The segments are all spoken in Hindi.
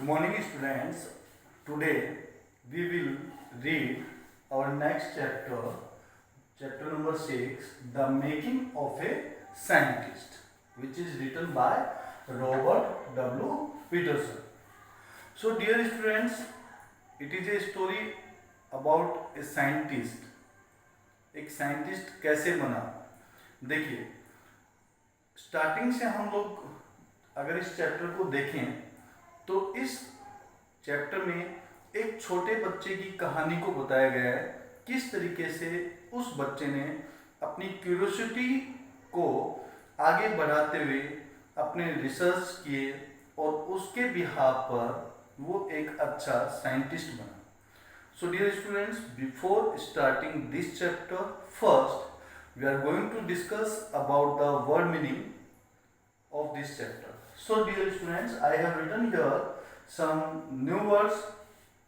morning students. Today we will read our next chapter, chapter number 6, The Making of a Scientist, which is written by Robert W. Peterson. So dear students, it is a story about a scientist. एक साइंटिस्ट कैसे बना। देखिए, स्टार्टिंग से हम लोग अगर इस चैप्टर को देखें तो इस चैप्टर में एक छोटे बच्चे की कहानी को बताया गया है, किस तरीके से उस बच्चे ने अपनी क्यूरियोसिटी को आगे बढ़ाते हुए अपने रिसर्च किए और उसके बिहाफ पर वो एक अच्छा साइंटिस्ट बना। So dear students, before starting this chapter, first we are going to discuss about the word meaning of this chapter. So dear students, I have written here some new words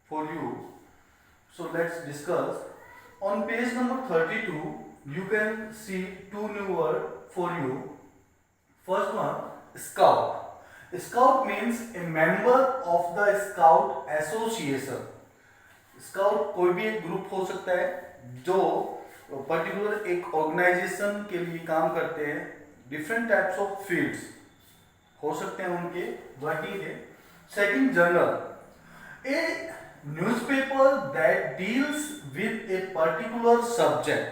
for you. So let's discuss. On page number 32, you can see two new words for you. First one, scout. Scout means a member of the scout association. Scout कोई भी एक ग्रुप हो सकता है जो पर्टिकुलर एक ऑर्गेनाइजेशन के लिए काम करते हैं। डिफरेंट टाइप्स ऑफ फील्ड्स हो सकते हैं उनके वर्किंग के। Second, journal, A newspaper that deals with a particular subject.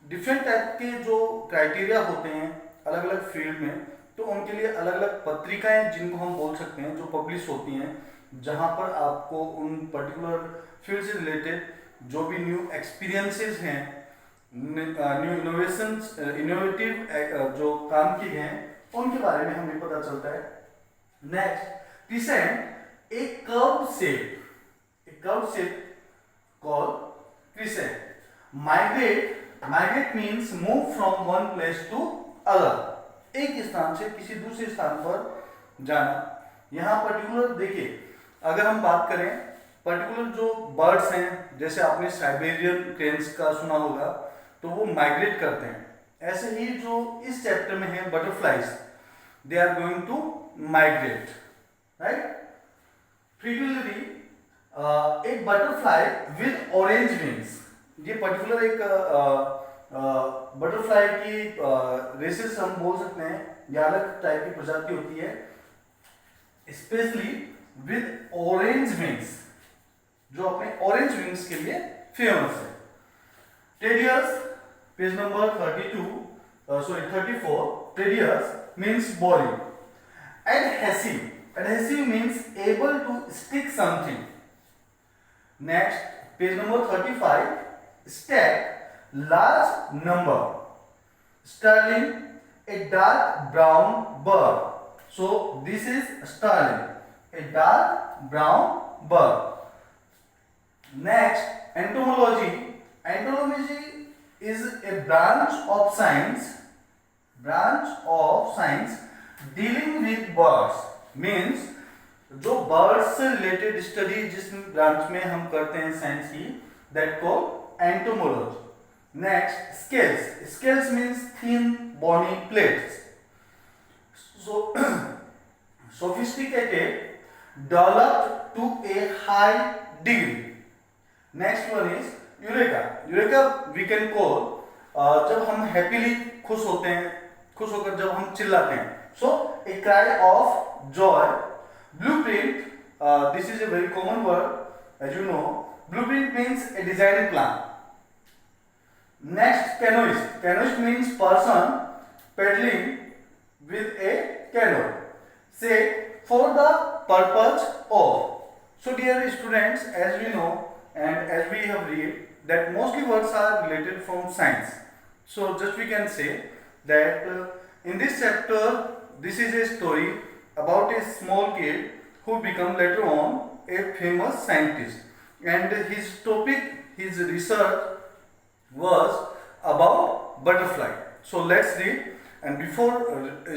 Different type के जो क्राइटेरिया होते हैं अलग अलग फील्ड में, तो उनके लिए अलग अलग पत्रिकाएं जिनको हम बोल सकते हैं जो पब्लिश होती हैं, जहां पर आपको उन पर्टिकुलर फील्ड से रिलेटेड जो भी न्यू एक्सपीरियंसेस हैं, न्यू इनोवेशंस, इनोवेटिव जो काम किए हैं उनके बारे में हमें पता चलता है। Next, crescent, a curve shape called crescent. Migrate means move from one place to other, एक स्थान से किसी दूसरे स्थान पर जाना। यहाँ पर्टिकुलर देखिए, अगर हम बात करें पर्टिकुलर जो बर्ड्स हैं, जैसे आपने साइबेरियन क्रेन्स का सुना होगा, तो वो माइग्रेट करते हैं। ऐसे ही जो इस चैप्टर में है butterflies, they are going to migrate, right. Frequently एक बटरफ्लाई विद ऑरेंज विंग्स, ये पर्टिकुलर एक बटरफ्लाई की रेसेस हम बोल सकते हैं, या अलग टाइप की प्रजाति होती है, स्पेशली विद ऑरेंज विंग्स, जो अपने ऑरेंज विंग्स के लिए फेमस है। Tedious, page number 34, tedious means boring. Adhesive means able to stick something. Next, page number 35, stack, large number. Starling, a dark brown bird. So this is starling, a dark brown bird. Next, entomology. Entomology is a branch of science dealing with birds. Means जो birds से related study जिस branch में हम करते हैं साइंस की, that called entomology. Next, scales. Scales means thin bony plates. So sophisticated, developed to a high degree. Next one is eureka. Eureka we can call जब हम happily खुश होते हैं, खुश होकर जब हम चिल्लाते हैं, so a cry of joy. Blueprint, this is a very common word, as you know. Blueprint means a design plan. Next, canoeist. Canoeist means person paddling with a canoe, say for the purpose of. So dear students, as we know and as we have read that mostly words are related from science, so just we can say that in this chapter this is a story about a small kid who become later on a famous scientist, and his topic, his research was about butterfly. So let's read. And before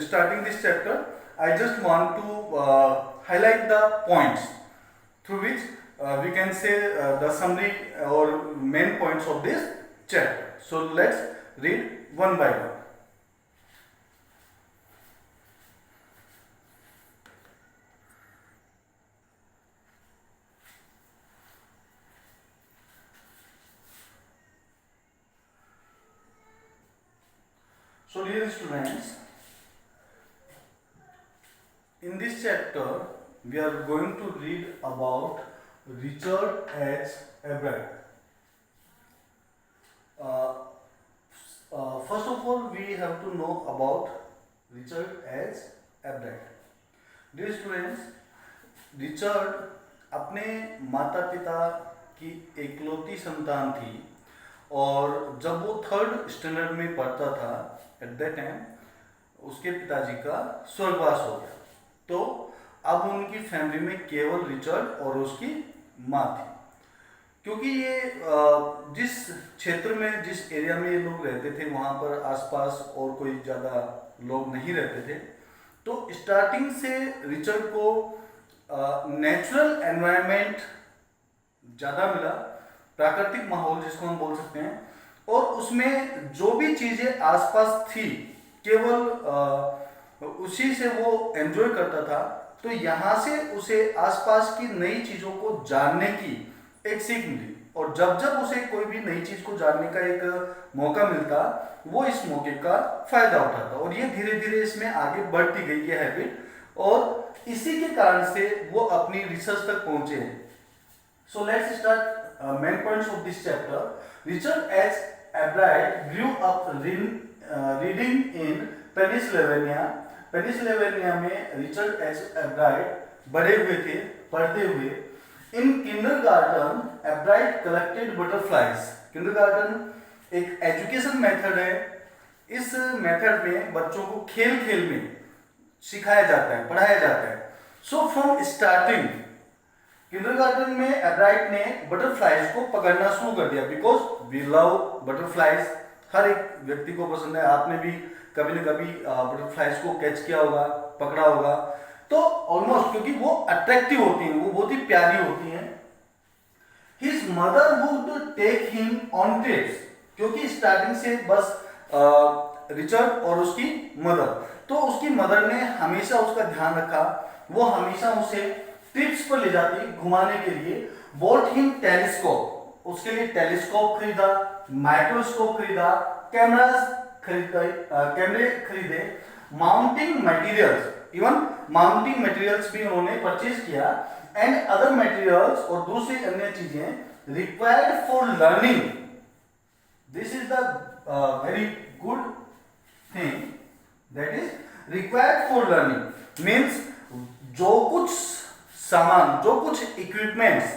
starting this chapter, I just want to highlight the points through which we can say the summary or main points of this chapter. So let's read one by one. So dear students, in this chapter we are going to read about Richard H. Everett. First of all, we have to know about Richard H. Everett. Dear students, Richard अपने माता पिता की एकलौती संतान थी और जब वो 3rd स्टैंडर्ड में पढ़ता था एट दैट टाइम उसके पिताजी का स्वर्गवास हो गया। तो अब उनकी फैमिली में केवल रिचर्ड और उसकी माँ थी। क्योंकि ये जिस क्षेत्र में जिस एरिया में ये लोग रहते थे वहाँ पर आसपास और कोई ज़्यादा लोग नहीं रहते थे, तो स्टार्टिंग से रिचर्ड को नेचुरल एनवायरनमेंट ज़्यादा मिला, प्राकृतिक माहौल जिसको हम बोल सकते हैं, और उसमें जो भी चीज़ें आसपास थी केवल उसी से वो एंजॉय करता था। तो यहाँ से उसे आसपास की नई चीज़ों को जानने की एक सीख मिली, और जब जब उसे कोई भी नई चीज़ को जानने का एक मौका मिलता वो इस मौके का फ़ायदा उठाता, और ये धीरे धीरे इसमें आगे बढ़ती गई ये हैबिट, और इसी के कारण से वो अपनी रिसर्च तक पहुंचे हैं। So let's start main points of this chapter. Richard H Ebright grew up reading in Pennsylvania. Pennsylvania में रिचर्ड एच एब्राइट बड़े हुए थे, पढ़ते हुए। In kindergarten Ebright collected butterflies. Kindergarten एक एजुकेशन मेथड है। इस मेथड में बच्चों को खेल खेल में सिखाया जाता है, पढ़ाया जाता है। सो फ्रॉम स्टार्टिंग किंडरगार्टन में एब्राइट ने बटरफ्लाइज को पकड़ना शुरू कर दिया, बिकॉज वी लव बटरफ्लाइज। हर एक व्यक्ति को पसंद है, आपने भी कभी न कभी बटरफ्लाइज को कैच किया होगा, पकड़ा होगा। तो ऑलमोस्ट क्योंकि वो अट्रैक्टिव होती हैं, वो बहुत ही प्यारी होती हैं। His mother would take him on trips, क्योंकि स्टार्टिंग से बस रिचर्ड और उसकी मदर, तो उसकी मदर ने हमेशा उसका ध्यान रखा। वो हमेशा उसे ट्रिप्स पर ले जाती घुमाने के लिए। बॉट हिम टेलीस्कोप, उसके लिए टेलीस्कोप खरीदा, माइक्रोस्कोप खरीदा, कैमरे खरीदे, mounting materials, even mounting materials भी उन्होंने परचेज किया, एंड अदर मटेरियल्स, और दूसरी अन्य चीजें required for learning. This is the very good thing, that is required for learning. Means जो कुछ सामान, जो कुछ इक्विपमेंट्स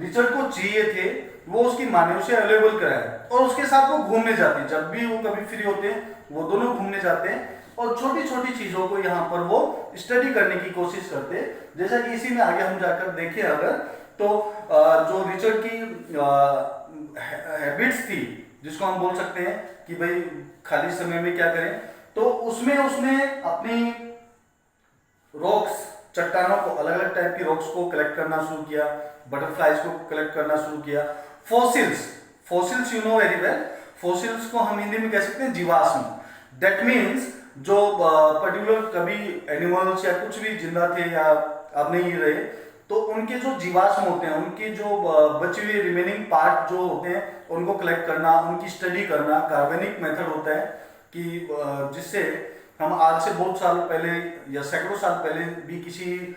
रिचर्ड को चाहिए थे वो उसकी माँ ने उसे अवेलेबल कराया, और उसके साथ वो घूमने जाती। जब भी वो कभी फ्री होते हैं वो दोनों घूमने जाते हैं, और छोटी छोटी चीजों को यहाँ पर वो स्टडी करने की कोशिश करते हैं। जैसा कि इसी में आगे हम जाकर देखें अगर, तो जो रिचर्ड की हैबिट्स थी, जिसको हम बोल सकते हैं कि भाई खाली समय में क्या करें, तो उसमें उसने अपनी रॉक्स, चट्टानों को, अलग अलग टाइप की रॉक्स को कलेक्ट करना शुरू किया, बटरफ्लाइज को कलेक्ट करना शुरू किया। Fossils you know very well, fossils को हम हिंदी में कह सकते हैं जीवाश्म। दैट मीन्स जो पर्टिकुलर कभी एनिमल्स या कुछ भी जिंदा थे या अब नहीं रहे, तो उनके जो जीवाश्म होते हैं, उनके जो बचे हुए रिमेनिंग पार्ट जो होते हैं, उनको कलेक्ट करना, उनकी स्टडी करना कार्बनिक मेथड होता है, कि जिससे हम आज से बहुत साल पहले या सैकड़ों साल पहले भी किसी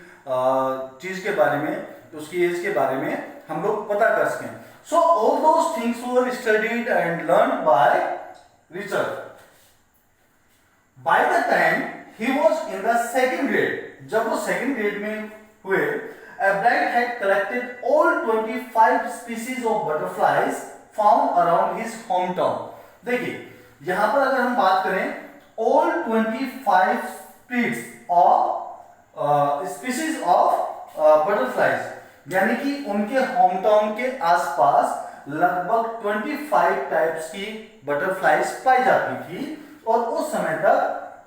चीज के बारे में, उसकी एज के बारे में हम लोग पता कर सकें। So all those things were studied and learned by Richard. By the time he was in the second grade, जब वो सेकंड ग्रेड में हुए, एब्राइट had collected all 25 species of butterflies found around his home town. देखिए यहां पर अगर हम बात करें, all 25 species of butterflies, यानी कि उनके होम टाउन के आसपास लगभग 25 टाइप्स की बटरफ्लाइज पाई जाती थी, और उस समय तक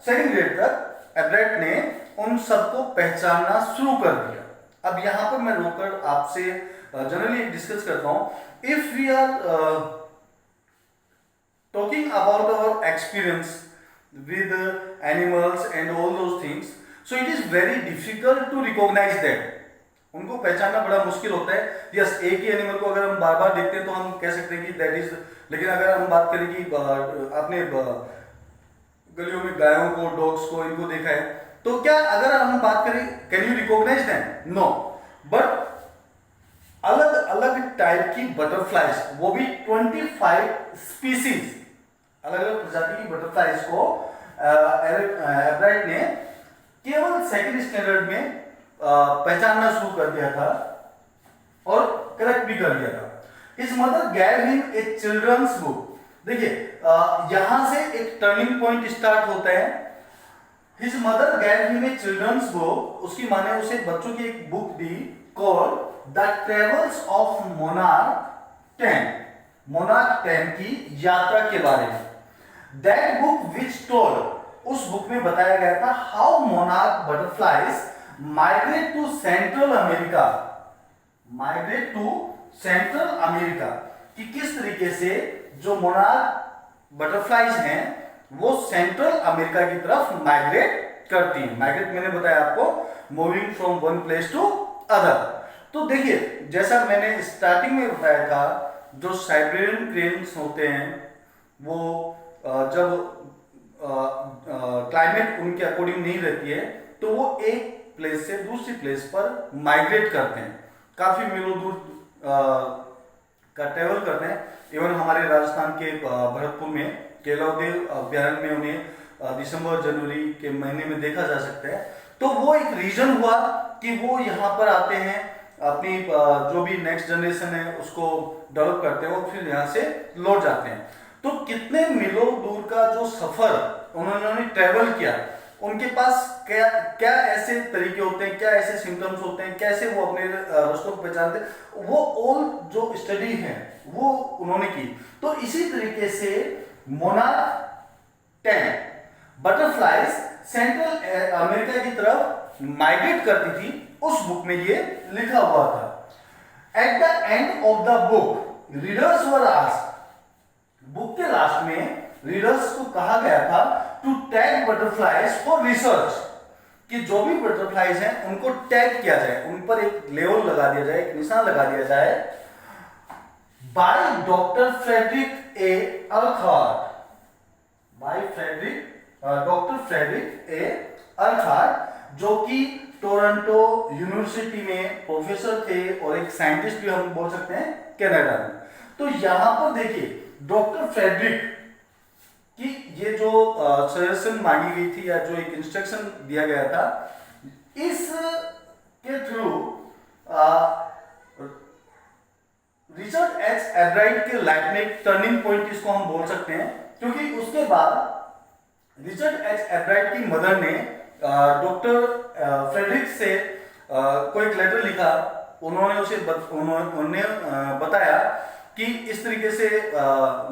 सेकंड ग्रेड तक एब्राइट ने उन सबको पहचानना शुरू कर दिया। अब यहां पर मैं रोकर आपसे जनरली डिस्कस करता हूं। If we are talking about our experience with animals and all those things, so it is very difficult to recognize them, उनको पहचानना बड़ा मुश्किल होता है। यस, एक ही एनिमल को अगर हम बार बार देखते हैं तो हम कह सकते हैं कि दैट इज, लेकिन अगर हम बात करें कि आपने गलियों में गायों को, डॉग्स को, इनको देखा है, तो क्या अगर हम बात करें can you recognise them? No. But अलग अलग टाइप की बटरफ्लाइज, वो भी 25 स्पीसीज, अलग अलग प्रजाति की बटरफ्लाइज को एब्राइट ने केवल सेकंड स्टैंडर्ड में पहचानना शुरू कर दिया था और करेक्ट भी कर दिया था। His mother gave him a children's book. देखिए यहां से एक टर्निंग पॉइंट स्टार्ट होता है। His mother gave him a children's book, उसकी माँ ने उसे बच्चों की एक बुक दी, called the travels of monarch 10, monarch 10 की यात्रा के बारे में। दैट बुक विच टोल्ड, उस बुक में बताया गया था how monarch butterflies migrate to central America, migrate to central America, कि किस तरीके से जो मोनार्क बटरफ्लाइज हैं वो सेंट्रल अमेरिका की तरफ माइग्रेट करती हैं। माइग्रेट मैंने बताया आपको, moving from one place to other. तो देखिए जैसा मैंने स्टार्टिंग में बताया था, जो साइबेरियन क्रेन्स होते हैं वो जब क्लाइमेट उनके अकॉर्डिंग नहीं रहती है तो वो एक प्लेस से दूसरी प्लेस पर माइग्रेट करते हैं, काफी मीलों दूर का ट्रेवल करते हैं। इवन हमारे राजस्थान के भरतपुर में केलावदेव अभ्यारण्य में उन्हें दिसंबर जनवरी के महीने में देखा जा सकता है। तो वो एक रीजन हुआ कि वो यहाँ पर आते हैं, अपनी जो भी नेक्स्ट जनरेशन है उसको डेवलप करते हैं और फिर यहाँ से लौट जाते हैं। तो कितने मीलों दूर का जो सफर उन्होंने ट्रेवल किया, उनके पास क्या क्या ऐसे तरीके होते हैं, क्या ऐसे सिम्टम्स होते हैं, कैसे वो अपने रास्तों को पहचानते हैं, वो ऑल जो स्टडी है वो उन्होंने की। तो इसी तरीके से मोनार्क 10 बटरफ्लाइज सेंट्रल अमेरिका की तरफ माइग्रेट करती थी, उस बुक में ये लिखा हुआ था। At the end of the book readers were asked, book के लास्ट में रीडर्स को कहा गया था to tag butterflies for research, कि जो भी बटरफ्लाइज हैं उनको टैग किया जाए, उन पर एक लेबल लगा दिया जाए, एक निशान लगा दिया जाए, by doctor Frederick A Urquhart, by doctor Frederick A Urquhart, जो कि टोरंटो यूनिवर्सिटी में प्रोफेसर थे और एक साइंटिस्ट भी हम बोल सकते हैं कनाडा में। तो यहां पर देखिए डॉक्टर फ्रेडरिक कि ये जो सजेशन मांगी गई थी या जो एक इंस्ट्रक्शन दिया गया था, इस के थ्रू रिचर्ड एच एब्राइट के लाइफ में एक टर्निंग पॉइंट इसको हम बोल सकते हैं, क्योंकि उसके बाद रिचर्ड एच एब्राइट की मदर ने डॉक्टर फ्रेडरिक से कोई एक लेटर लिखा। उन्होंने बताया कि इस तरीके से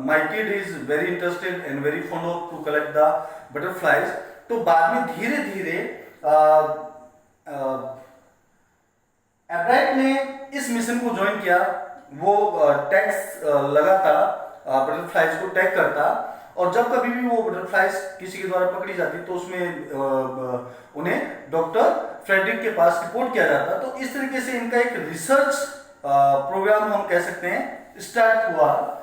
my kid is very interested and very fond of to collect the butterflies. तो बाद में धीरे धीरे एब्राइट ने इस मिशन को ज्वाइन किया। वो टैग्स लगाता, बटरफ्लाइज को टैग करता, और जब कभी भी वो बटरफ्लाइज किसी के द्वारा पकड़ी जाती तो उसमें उन्हें डॉक्टर फ्रेडरिक के पास रिपोर्ट किया जाता। तो इस तरीके से इनका एक रिसर्च प्रोग्राम हम कह सकते हैं स्टार्ट हुआ।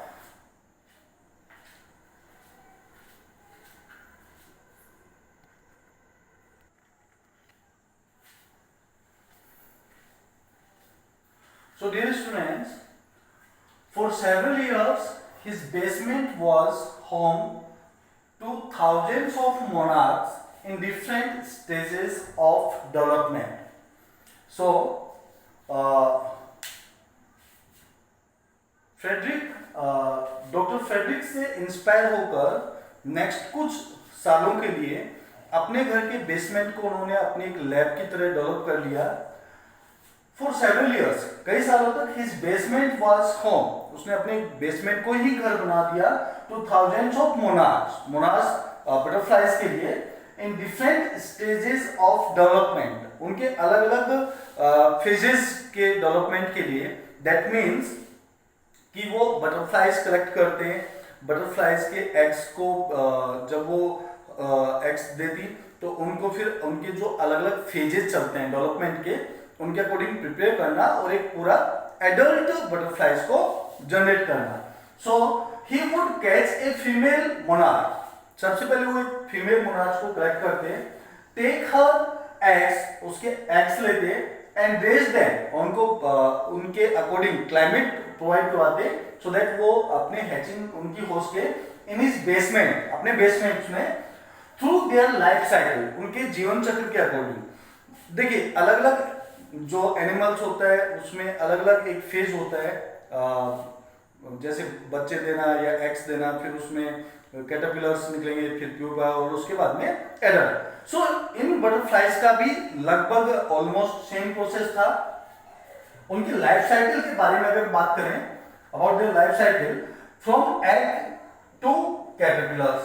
So dear students, for several years his basement was home to thousands of monarchs in different stages of development. So doctor Frederick से इंस्पायर होकर नेक्स्ट कुछ सालों के लिए अपने घर के बेसमेंट को उन्होंने अपने एक लैब की तरह डेवलप कर लिया। फॉर सेवरल इयर्स, कई सालों तक हिज बेसमेंट वाज होम, उसने अपने बेसमेंट को ही घर बना दिया two thousands of monarchs butterflies के लिए in different stages of development, उनके अलग अलग फेजेस के डेवलपमेंट के लिए। दैट मीन्स कि वो बटरफ्लाइज कलेक्ट करते हैं, बटरफ्लाइज के एग्स को जब वो एग्स देती तो उनको फिर उनके जो अलग अलग फेजेस चलते हैं डेवलपमेंट के, उनके अकॉर्डिंग प्रिपेयर करना और एक पूरा एडल्ट बटरफ्लाइज को जनरेट करना। So he would catch a female monarch, सबसे पहले वो एक फीमेल मोनार्क को कलेक्ट करते, टेक हर एग्स, उसके एग्स लेते एंड रेज देम, उनको उनके अकॉर्डिंग क्लाइमेट प्रोवाइड करवाते सो दैट वो अपने हैचिंग उनकी होस्ट के इन हिज बेसमेंट, अपने बेसमेंट में थ्रू देयर लाइफ साइकिल, उनके जीवन चक्र के अकॉर्डिंग। देखिए अलग अलग जो एनिमल्स होता है उसमें अलग अलग एक फेज होता है, जैसे बच्चे देना या एग्स देना, फिर उसमें कैटरपिलर्स निकलेंगे, फिर प्यूपा और उसके बाद में एडल्ट। सो इन बटरफ्लाइज का भी लगभग ऑलमोस्ट सेम प्रोसेस था। उनकी लाइफ साइकिल के बारे में अगर बात करें, about their life cycle from egg to caterpillars,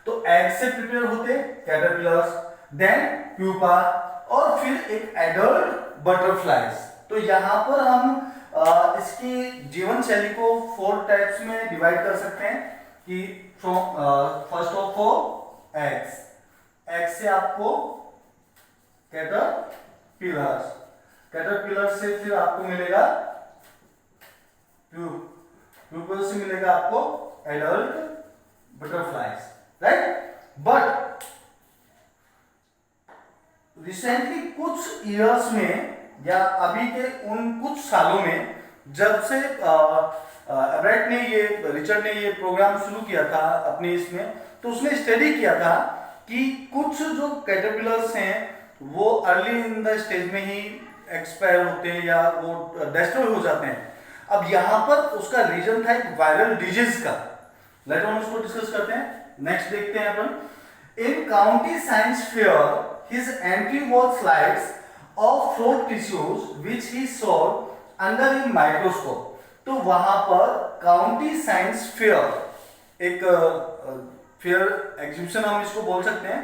तो एग से प्रिपेयर होते कैटरपिलर्स, देन प्यूपा और फिर एक एडल्ट बटरफ्लाइज। तो यहाँ पर हम इसकी जीवन शैली को 4 टाइप्स में डिवाइड कर सकते हैं कि from first of all eggs, egg से आपको कैटरपिलर्स, कैटरपिलर से फिर आपको मिलेगा प्यूपा से मिलेगा आपको adult butterflies, right. But recently कुछ इयर्स में या अभी के उन कुछ सालों में जब से एब्राइट ने ये रिचर्ड ने ये प्रोग्राम शुरू किया था अपने इसमें, तो उसने स्टडी किया था कि कुछ जो कैटरपिलर्स हैं वो अर्ली इन द स्टेज में ही एक्सपायर होते हैं या वो डिस्ट्रॉय हो जाते हैं। अब यहाँ पर उसका रीजन था एक वायरल डिजीज का। लेट हम उसको डिस्कस करते हैं। नेक्स्ट देखते हैं अपन। In county science fair his entry was slides of frog tissues which he saw under a microscope। तो वहां पर काउंटी साइंस फेयर, एक फेयर एग्जीबिशन हम इसको बोल सकते हैं।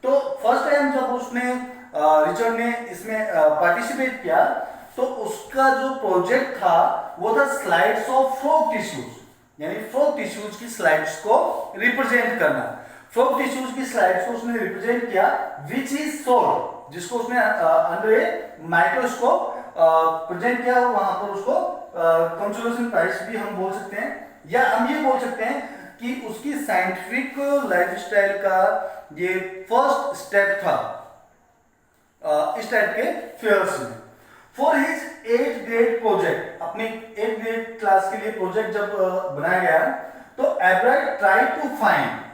तो फर्स्ट टाइम जब उसने रिचर्ड ने इसमें पार्टिसिपेट किया तो उसका जो प्रोजेक्ट था वो था स्लाइड्स ऑफ फ्रॉग टिश्यूज, यानी फ्रॉग टिश्यूज की स्लाइड्स को रिप्रेजेंट करना। फ्रॉग टिश्यूज की स्लाइड्स को उसने रिप्रेजेंट किया विच इज सोल्ड, जिसको उसने अंडर ए माइक्रोस्कोप प्रेजेंट किया और वहां पर उसको कंसोलेशन प्राइज भी हम बोल सकते हैं, या हम ये बोल सकते हैं कि उसकी साइंटिफिक लाइफस्टाइल का ये फर्स्ट स्टेप था इस टाइप के फेयर्स में। For his 8th grade project, अपने 8th ग्रेड क्लास के लिए प्रोजेक्ट जब बनाया गया तो Ebright try to find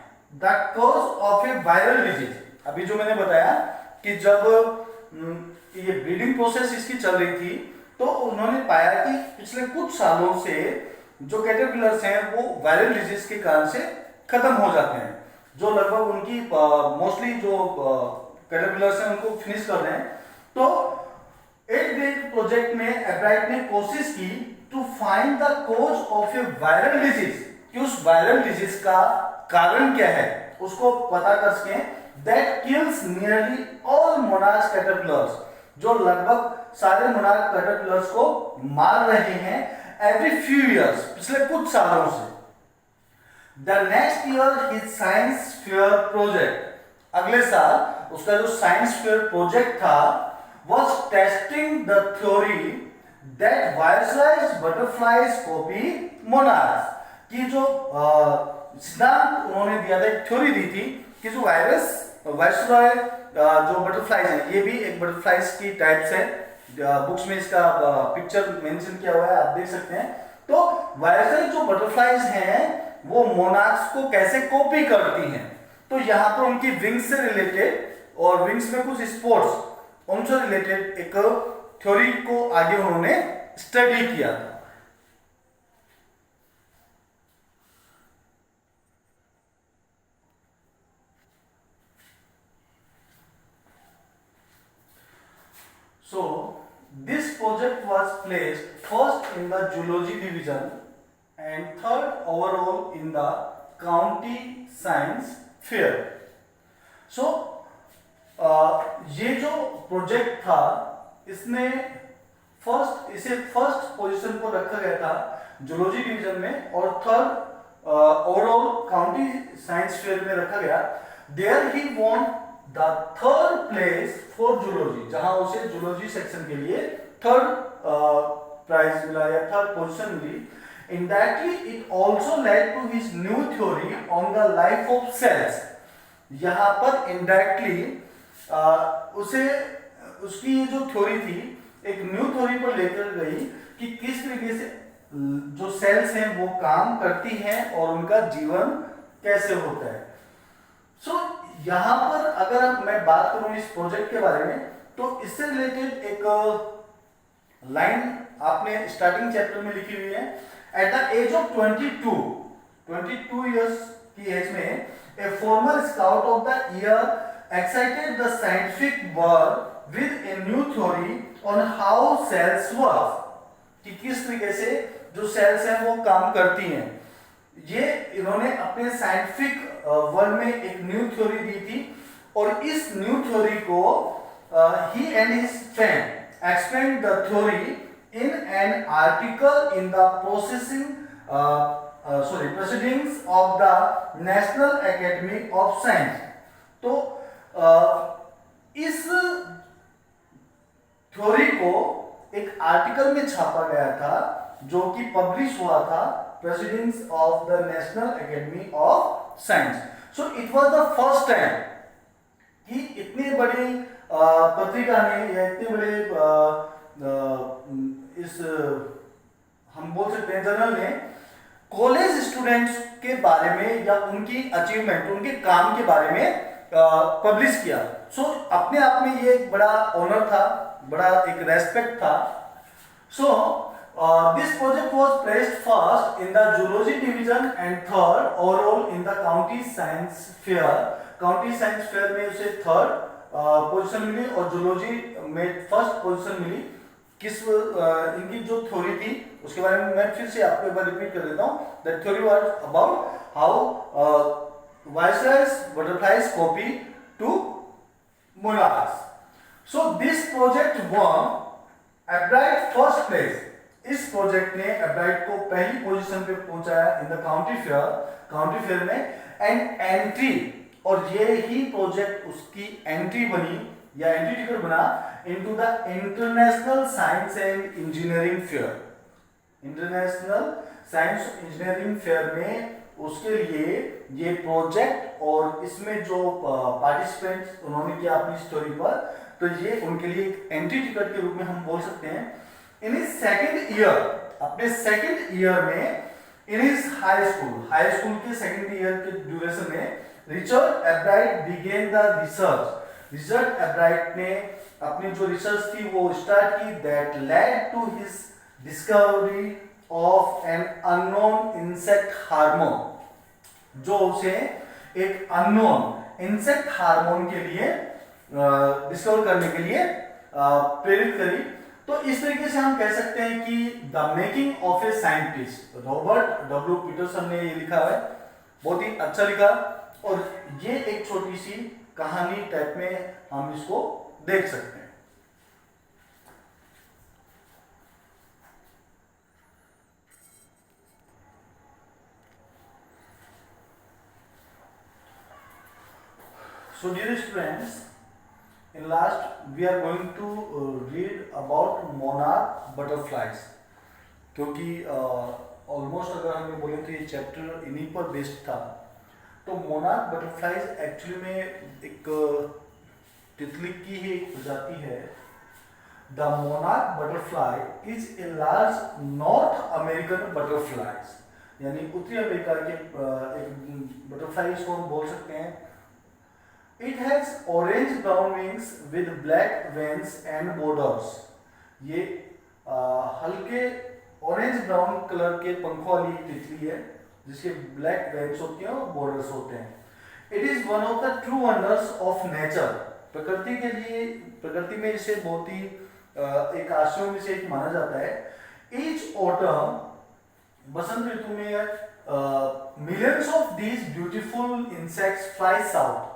the cause of a viral disease. अभी जो मैंने बताया कि जब ये ब्रीडिंग प्रोसेस इसकी चल रही थी तो उन्होंने पाया कि पिछले कुछ सालों से जो कैटरपिलर्स हैं वो वायरल डिजीज के कारण से खत्म हो जाते हैं, जो लगभग उनकी मोस्टली जो कैटरपिलर्स हैं उनको फिनिश कर रहे हैं। तो 8th ग्रेड प्रोजेक्ट में एब्राइट ने कोशिश की to find the cause of a viral disease, कि उस वायरल डिजीज का कारण क्या है उसको पता कर सके, that kills nearly all monarch caterpillars, जो लगभग सारे मोनार्क कैटरपिलर्स को मार रहे हैं एवरी फ्यू इयर्स, पिछले कुछ सालों से। The next year his science fair project, अगले साल उसका जो साइंस फेयर प्रोजेक्ट था was testing the theory that virualized butterflies copy monarchs, कि जो सिद्धांत उन्होंने दिया था, एक थ्योरी दी थी कि जो वायसरॉय जो बटरफ्लाइज हैं, ये भी एक बटरफ्लाइज की टाइप्स है। बुक्स में इसका पिक्चर मेंशन किया हुआ है, आप देख सकते हैं। तो वायसरॉय जो बटरफ्लाइज हैं वो मोनार्क्स को कैसे कॉपी करती हैं, तो यहाँ पर उनकी विंग्स से रिलेटेड और विंग्स में कुछ स्पोर्ट्स उनसे रिलेटेड एक थ्योरी को आगे उन्होंने स्टडी किया था। So this project was placed first in the zoology division and third overall in the county science fair. So ये जो प्रोजेक्ट था इसने इसे फर्स्ट पोजीशन पर रखा गया था जूलॉजी डिवीजन में और third overall county science fair में रखा गया। There he won the third place for zoology, जहां उसे जूलॉजी सेक्शन के लिए थर्ड प्राइज मिला या थर्ड पोजीशन मिली. Indirectly, it also led to his new theory on the life of cells. यहाँ पर indirectly उसे उसकी ये जो थ्योरी थी एक न्यू थ्योरी पर लेकर गई कि किस तरीके से जो सेल्स हैं वो काम करती हैं और उनका जीवन कैसे होता है. सो यहाँ पर अगर मैं बात करूं इस प्रोजेक्ट के बारे में तो इससे रिलेटेड एक लाइन आपने स्टार्टिंग चैप्टर में लिखी हुई है. At the age of 22 years की एज में a former scout of the year excited the scientific world with a new theory on how cells work, कि किस तरीके से जो सेल्स हैं वो काम करती हैं. ये इन्होंने अपने साइंटिफिक वर्ल्ड में एक न्यू थ्योरी दी थी और इस न्यू थ्योरी को he and his friend explain the theory in an article in the proceedings of the National Academy of Science. तो इस थ्योरी को एक आर्टिकल में छापा गया था जो कि पब्लिश हुआ था proceedings of the national academy of science. So it was the first time कि इतनी बड़ी पत्रिका ने या इतने बड़े इस हम बोल सकते हैं जर्नल ने कॉलेज स्टूडेंट्स के बारे में या उनकी अचीवमेंट उनके काम के बारे में पब्लिश किया. सो अपने आप में ये एक बड़ा ऑनर था, बड़ा एक रेस्पेक्ट था. सो this project was placed first in the zoology division and third overall in the county science fair. County science fair में उसे थर्ड पोजीशन मिली और जूलॉजी में फर्स्ट पोजीशन मिली. किस इनकी जो थ्योरी थी उसके बारे में मैं फिर से आपको एक बार रिपीट कर देता हूं. The theory was about how virus butterflies copy to monarchs. So this project won Ebright first place. इस प्रोजेक्ट ने एब्राइट को पहली पोजीशन पे पहुंचाया इन द काउंटी फेयर में. एंड एंट्री, और ये ही प्रोजेक्ट उसकी एंट्री बनी या एंट्री टिकट बना into the international science and engineering fair. International science engineering fair में उसके लिए ये प्रोजेक्ट और इसमें जो पार्टिसिपेंट्स उन्होंने किया अपनी स्टोरी पर, तो ये उनके लिए एक एंट्री टिकट के रूप में हम बोल सकते हैं. इन हिज सेकंड ईयर, अपने सेकंड ईयर में इन हिज हाई स्कूल के सेकंड ईयर के ड्यूरेशन में Richard Ebright began the research. Richard Ebright ने अपनी जो रिसर्च थी वो स्टार्ट की that led to his discovery of an unknown insect hormone, जो उसे एक अननोन इंसेक्ट हार्मोन के लिए डिस्कवर करने के लिए प्रेरित करी. तो इस तरीके से हम कह सकते हैं कि the making of a scientist, Robert W Peterson ने ये लिखा है, बहुत ही अच्छा लिखा. और ये एक छोटी सी कहानी टाइप में हम इसको देख सकते हैं. So dear students, in last we are going to read about monarch butterflies. क्योंकि ऑलमोस्ट अगर हमें बोले तो ये चैप्टर इन्हीं पर बेस्ड था. तो मोनार्क बटरफ्लाइज एक्चुअली में एक तितली की ही एक प्रजाति है. The monarch butterfly is a large north American butterflies, यानी उत्तरी अमेरिका के एक बटरफ्लाई इसको हम बोल सकते हैं. It has orange brown wings with black veins and borders. ये हल्के ऑरेंज ब्राउन कलर के पंखों वाली तितली है जिसके ब्लैक वेन्स होती हैं और बॉर्डर्स होते हैं. It is one of the true wonders of nature. प्रकृति के लिए, प्रकृति में इसे बहुत ही एक आश्चर्य में से एक माना जाता है. ईच ऑटम, बसंत ऋतु में millions of these beautiful insects fly south.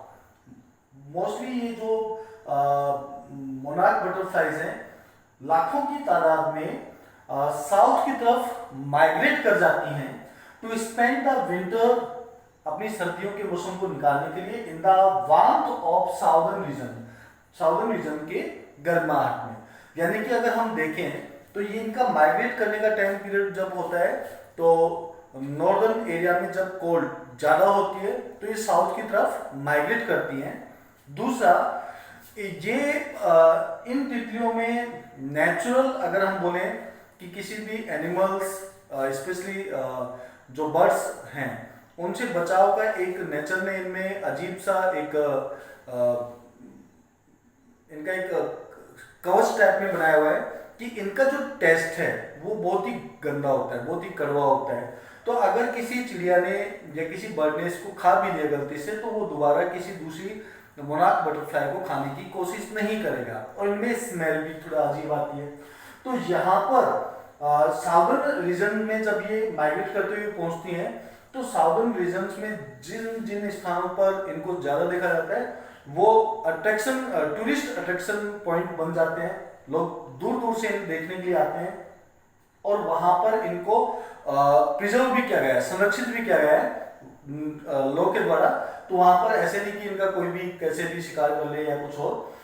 Mostly ये जो मोनार्क बटरफ्लाइज हैं लाखों की तादाद में साउथ की तरफ माइग्रेट कर जाती हैं टू स्पेंड द विंटर अपनी सर्दियों के मौसम को निकालने के लिए in the warmth of southern region के गर्माहट में। यानी कि अगर हम देखें तो ये इनका माइग्रेट करने का टाइम पीरियड जब होता है तो नॉर्दर्न एरिया में जब कोल्ड ज़्यादा होती है तो ये साउथ की तरफ माइग्रेट करती हैं। दूसरा, ये इन तितलियों में नेचुरल अगर हम बोलें कि किसी भी एनिमल्स स्पेशली जो बर्ड्स हैं उनसे बचाव का एक नेचर ने इनमें अजीब सा एक इनका एक कवच टाइप में बनाया हुआ है कि इनका जो टेस्ट है वो बहुत ही गंदा होता है, बहुत ही कड़वा होता है। तो अगर किसी चिड़िया ने या किसी बर्ड ने इसको खा भी लिया गलती से तो वो दोबारा किसी दूसरी मोनार्क बटरफ्लाई को खाने की कोशिश नहीं करेगा और इनमें स्मेल भी थोड़ा अजीब आती है। तो यहाँ पर साउदर्न रीजन में जब ये माइग्रेट करते हुए पहुँचती हैं तो साउदर्न रीजन्स में जिन जिन स्थानों पर इनको ज़्यादा देखा जाता है वो अट्रैक्शन टूरिस्ट अट्रैक्शन पॉइंट बन जाते हैं। लोग दूर दूर से इन्हें देखने के लिए आते हैं और वहाँ पर इनको प्रिजर्व भी किया गया है, संरक्षित भी किया गया है लोग के द्वारा। तो वहाँ पर ऐसे नहीं कि इनका कोई भी कैसे भी शिकार कर ले या कुछ और।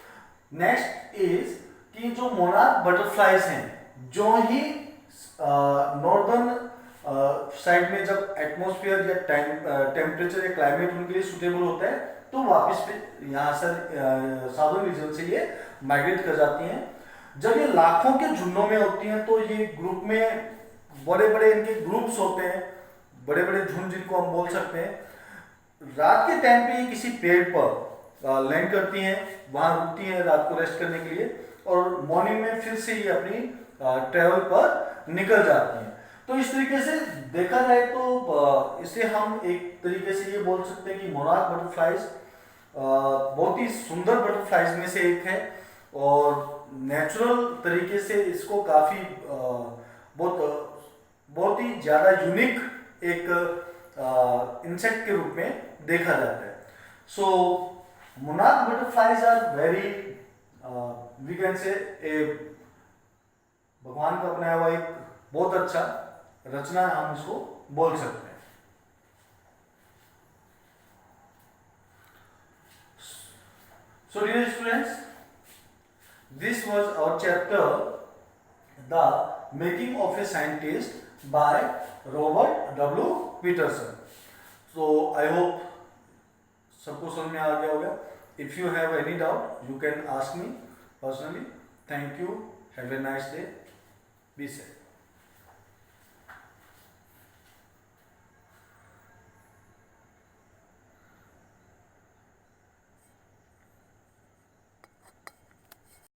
नेक्स्ट इज कि जो मोनार्क बटरफ्लाइज हैं जो ही नॉर्दर्न साइड में जब एटमॉस्फेयर या टेम्परेचर या क्लाइमेट उनके लिए सुटेबल होता है तो वापस यहाँ से साउदर्न रीजन से ये माइग्रेट कर जाती हैं। जब ये लाखों के झुंडों में होती हैं तो ये ग्रुप में बड़े बड़े इनके ग्रुप्स होते हैं, बड़े बड़े झुंड जिनको हम बोल सकते हैं। रात के टाइम पे ये किसी पेड़ पर लैंड करती हैं, वहाँ रुकती हैं रात को रेस्ट करने के लिए और मॉर्निंग में फिर से ये अपनी ट्रेवल पर निकल जाती हैं। तो इस तरीके से देखा जाए तो इसे हम एक तरीके से ये बोल सकते हैं कि मोनार्क बटरफ्लाइज बहुत ही सुंदर बटरफ्लाइज में से एक है और नेचुरल तरीके से इसको काफ़ी बहुत ही ज़्यादा यूनिक एक इंसेक्ट के रूप में देखा जाता है। So monarch butterflies are very we can say भगवान का बनाया हुआ एक बहुत अच्छा रचना हम इसको बोल सकते हैं। So dear students, this was our chapter, The Making of a Scientist by Robert W. Peterson. So I hope सबको समझ में आ गया होगा. If you have any doubt, you can ask me personally. Thank you. Have a nice day. Be safe.